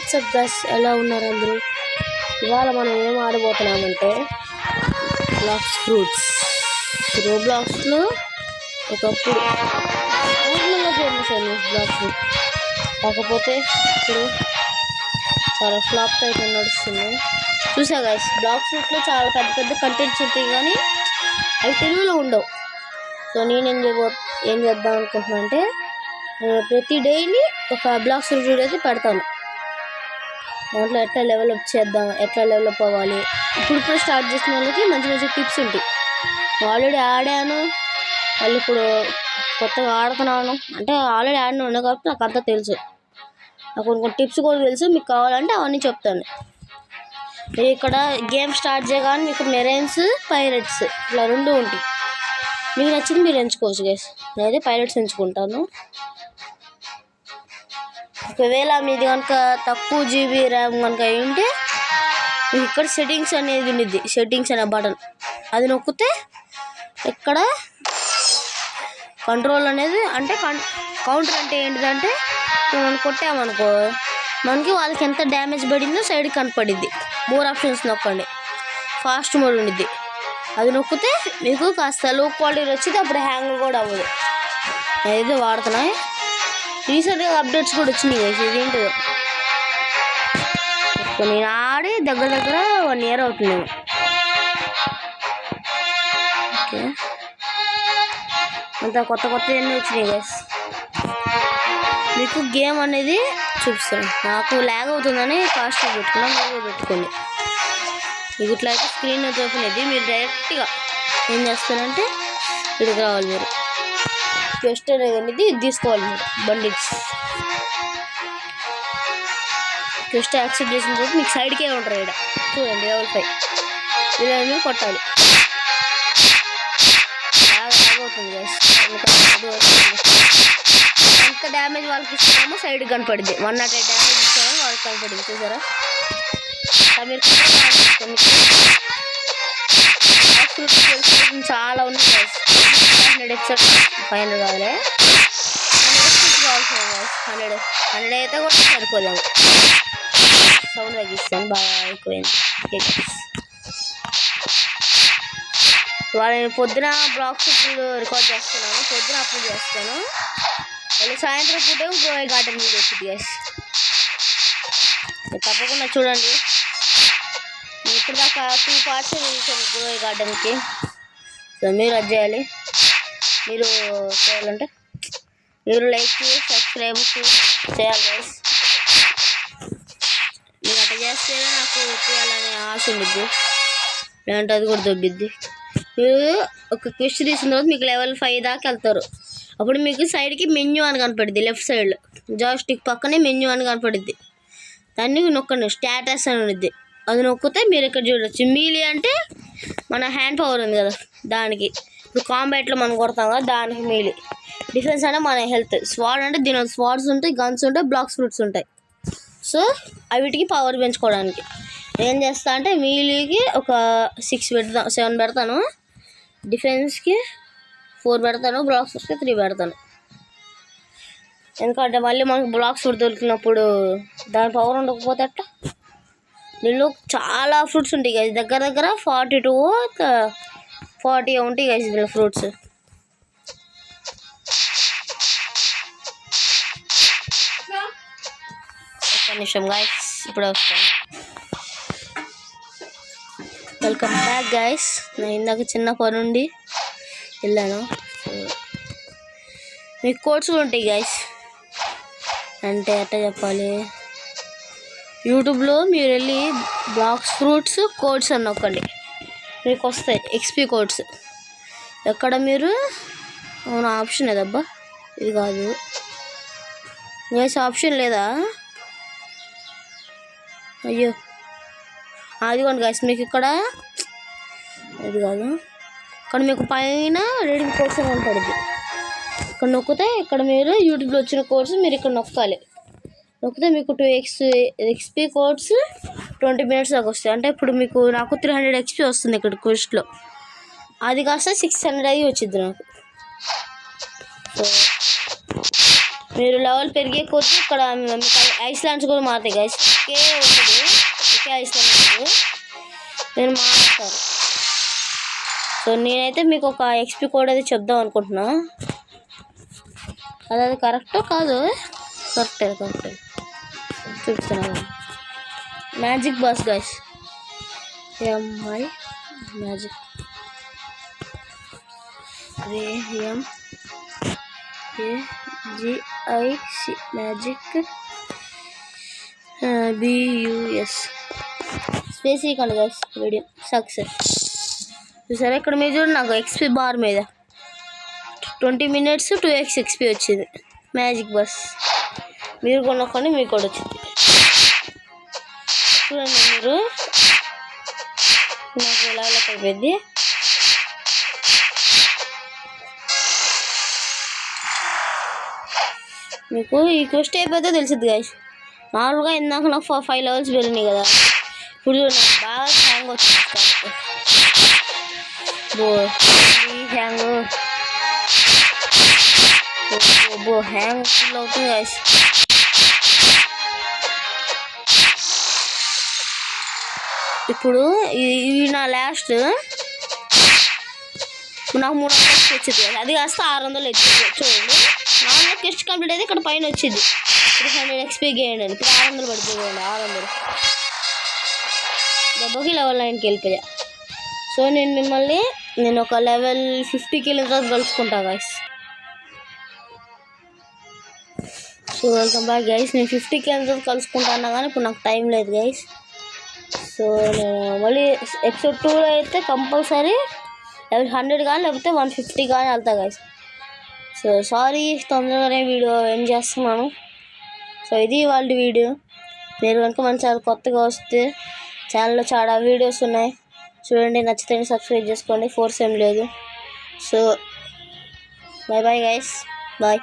WhatsApp guys, ఎలా ఉన్నారు అందరూ? ఇవాళ మనం ఏం ఆడబోతున్నామంటే బ్లాక్స్ ఫ్రూట్స్. రోబ్లాక్స్లో ఒకప్పుడు నార్మల్గా ఫేమస్ అయింది బ్లాక్ ఫ్రూట్, కాకపోతే ఇప్పుడు చాలా ఫ్లాప్ అయితే నడుస్తుంది. చూసా గైస్, బ్లాక్ ఫ్రూట్లో చాలా పెద్ద పెద్ద కంటెంట్స్ ఉంటాయి కానీ అవి తెలుగులో ఉండవు. సో నేనేం ఏం చేద్దాం అనుకుంటున్నా అంటే ప్రతి డైలీ ఒక బ్లాక్స్ ఫ్రూట్ అయితే పెడతాను. దాంట్లో ఎట్లా డెవలప్ చేద్దాం, ఎట్లా డెవలప్ అవ్వాలి, ఇప్పుడు స్టార్ట్ చేసిన వాళ్ళకి మంచి మంచి టిప్స్ ఉంటాయి. ఆల్రెడీ ఆడాను, మళ్ళీ ఇప్పుడు కొత్తగా ఆడుతున్నాను. అంటే ఆల్రెడీ ఆడినా కాబట్టి నాకు అంతా తెలుసు. నాకు కొన్ని టిప్స్ కూడా తెలుసు, మీకు కావాలంటే అవన్నీ చెప్తాను. మీరు ఇక్కడ గేమ్ స్టార్ట్ చేయగానే మీకు మెరైన్స్, పైరెట్స్ ఇట్లా రెండు ఉంటాయి. మీకు నచ్చింది మీరు ఎంచుకోవచ్చు గైస్. నేనైతే పైరెట్స్ ఎంచుకుంటాను. ఒకవేళ మీది కనుక తక్కువ జీబీ ర్యామ్ కనుక అయి ఉంటే మీకు ఇక్కడ సెట్టింగ్స్ అనేది ఉండిద్ది. సెట్టింగ్స్ అనే బటన్ అది నొక్కితే ఇక్కడ కంట్రోల్ అనేది అంటే కౌంటర్ అంటే ఏంటిదంటే మనం కొట్టామనుకో మనకి వాళ్ళకి ఎంత డ్యామేజ్ పడిందో సైడ్కి కనపడిద్ది. 3 ఆప్షన్స్ నొక్కండి. ఫాస్ట్ మోడ్ ఉండిద్ది, అది నొక్కితే మీకు కాస్త లో క్వాలిటీ వచ్చింది, అప్పుడు హ్యాంగ్ కూడా అవ్వదు. నేనైతే వాడుతున్నా. రీసెంట్గా అప్డేట్స్ కూడా వచ్చినాయి కదా, ఇదేంటో నేను ఆడి దగ్గర 1 ఇయర్ అవుతుంది. ఓకే, అంతా కొత్త ఎన్ని వచ్చినాయి గైస్. మీకు గేమ్ అనేది చూపిస్తాను. నాకు ల్యాగ్ అవుతుందని ఫాస్ట్గా పెట్టుకున్నా, మీరు పెట్టుకోండి. మీకు ఇట్లా అయితే స్క్రీన్ చూపినది. మీరు డైరెక్ట్గా ఏం చేస్తారంటే ఇక్కడికి రావాలి. మీరు క్వెస్ట్ అనేది ఇది తీసుకోవాలి. మీరు బండిల్స్ క్వెస్ట్ యాక్సెప్ట్ చేసిన తర్వాత మీకు సైడ్కే ఉంటారు. ఇక్కడ చూడండి, లెవెల్ 5 ఇలా మీరు కొట్టాలి. అవుతుంది గైస్. ఎంత డ్యామేజ్ వాళ్ళకి ఇస్తున్నామో సైడ్కి కనపడింది. 108 డ్యామేజ్ ఇస్తామో వాళ్ళకి కనపడింది. చూసారా? మీరు చాలా ఉన్నాయి గైస్. 100 ఎపిసోడ్స్, 500 కావాలి, 100 అయితే కూడా సరిపోదాము. సౌండ్ తగ్గిస్తాను, బాగా ఎక్కువైంది. వాళ్ళని పొద్దున బ్లాగ్స్ రికార్డ్ చేస్తున్నాను, పొద్దున అప్లోడ్ చేస్తాను. మళ్ళీ సాయంత్రం పూటే గ్రోయ్ గార్డెన్ వీడియో వచ్చింది గైస్. తప్పకుండా చూడండి. ఇప్పుడు దాకా 2 పార్ట్స్ చూసాను గ్రోయ్ గార్డెన్కి. సో మీరు అది చేయాలి. మీరు చేయాలంటే మీరు లైక్ సబ్స్క్రైబ్ చేయాలి గైస్. మీరు అట్లా చేస్తేనే నాకు చేయాలనే ఆశ ఉండిద్ది, లేదంటే అది కూడా దొబ్బిద్ది. మీరు ఒక క్వెస్ట్ తీసిన తర్వాత మీకు లెవెల్ 5 దాకా వెళ్తారు. అప్పుడు మీకు సైడ్కి మెన్యూ అని కనపడిద్ది. లెఫ్ట్ సైడ్లో జాస్టిక్ పక్కనే మెన్యూ అని కనపడిద్ది. దాన్ని నొక్కండి. స్టేటస్ అని ఉండిద్ది, అది నొక్కితే మీరు ఇక్కడ చూడవచ్చు. మీలీ అంటే మన హ్యాండ్ పవర్ ఉంది కదా దానికి. ఇప్పుడు కాంబాట్లో మనం కొడతాం కదా దానికి మీలీ. డిఫెన్స్ అంటే మన హెల్త్. స్వాడ్ అంటే దీని స్వాడ్స్ ఉంటాయి, గన్స్ ఉంటాయి, బ్లాక్స్ ఫ్రూట్స్ ఉంటాయి. సో వీటికి పవర్ పెంచుకోవడానికి ఏం చేస్తా అంటే మీలీకి ఒక 7 పెడతాను, డిఫెన్స్కి 4 పెడతాను, బ్లాక్స్ ఫ్రూట్స్కి 3 పెడతాను. ఎందుకంటే మళ్ళీ మనకు బ్లాక్స్ ఫ్రూట్ దొరికినప్పుడు దాని పవర్ ఉండకపోతే అట్లా. దీనిలో చాలా ఫ్రూట్స్ ఉంటాయి కదా, దగ్గర 40 to 40 ఉంటాయి కదా దీనిలో ఫ్రూట్స్. ఒక్క నిమిషం గైస్, ఇప్పుడే వస్తాను. Welcome back guys. నేను ఇందాక చిన్న పని ఉండి వెళ్ళాను. మీకు కోడ్స్ కూడా ఉంటాయి గైస్. అంటే ఎట్లా చెప్పాలి, యూట్యూబ్లో మీరు వెళ్ళి బ్లాక్స్ ఫ్రూట్స్ కోడ్స్ అని నొక్కండి, మీకు వస్తాయి XP కోడ్స్. ఎక్కడ మీరు అవును ఆప్షన్ లేదబ్బా, ఇది కాదు గైస్, ఆప్షన్ లేదా? అయ్యో అదిగోండి గైస్, మీకు ఇక్కడ అది కాదు, ఇక్కడ మీకు పైన రీడింగ్ కోర్స్ అని ఉంటుంది. ఇక్కడ నొక్కితే ఇక్కడ మీరు యూట్యూబ్లో వచ్చిన కోర్స్ మీరు ఇక్కడ నొక్కాలి. నొక్కితే మీకు 2 XP కోడ్స్ 20 minutes దాకా వస్తాయి. అంటే ఇప్పుడు మీకు నాకు 300 XP వస్తుంది ఇక్కడ క్వెస్ట్లో, అది కాస్త 600 అయ్యి వచ్చింది నాకు. సో మీరు లెవెల్ పెరిగే కొద్దీ ఇక్కడ ఐస్లాండ్స్ కూడా మారుతాయి గైస్. ఒకే ఉంటుంది, ఒకే ఐస్లాండ్ నేను మారుతాను. సో నేనైతే మీకు ఒక ఎక్స్పీ కోడ్ అయితే చెప్దాం అనుకుంటున్నా. అది కరెక్టో కాదు, కరెక్టే చూపిస్తున్నాను. Magic boss guys, MI magic AMAGIC magic BUS space ఇవ్వండి గైస్. Video success. సరే ఇక్కడ మీరు చూడండి, నాకు ఎక్స్పీ బార్ మీద 20 minutes 2x ఎక్స్పీ వచ్చింది. మ్యాజిక్ బస్ మీరు కొనుక్కొని మీకు కూడా వచ్చింది. చూడండి మీరు, నాకు లెవెల్ అయిపోయింది. మీకు ఈ క్వెస్ట్ అయిపోతే తెలిసింది గైస్. మామూలుగా ఇందాక నాకు 5 levels వెళ్ళినాయి కదా, ఇప్పుడు నాకు బాగా హ్యాంగ్ వచ్చింది. హ్యాంగ్ ఫుల్ అవుతుంది గైస్. ఇప్పుడు ఇవి నా లాస్ట్. నాకు 300 వచ్చింది, అది కాస్త 600 వచ్చింది. చూడండి 400 క్వెస్ట్ కంప్లీట్ అయితే ఇక్కడ పైన వచ్చింది 300 ఎక్స్పీ గెయిన్ అని. ఇప్పుడు 600 పడుతుంది, 600 దెబ్బకి లెవెల్ 9కి వెళ్ళిపోయా. సో నేను ఒక లెవెల్ 50కి వెళ్ళిన తర్వాత కలుసుకుంటా guys. So welcome back guys. నేను 50కి వెళ్ళిన తర్వాత కలుసుకుంటాను కానీ ఇప్పుడు నాకు టైం లేదు గైస్. సో నేను మళ్ళీ ఎపిసోడ్ 2లో అయితే కంపల్సరీ లెవెల్ 100 కానీ లేకపోతే 150 కానీ వెళ్తా గైస్. సో సారీ, తొందరగానే వీడియో ఎండ్ చేస్తున్నాను. సో ఇది వాళ్ళ వీడియో. మీరు కనుక మన ఛానల్ కొత్తగా వస్తే ఛానల్లో చాలా వీడియోస్ ఉన్నాయి చూడండి, నచ్చితే సబ్స్క్రైబ్ చేసుకోండి. ఫోర్స్ ఏం లేదు. So bye guys, bye.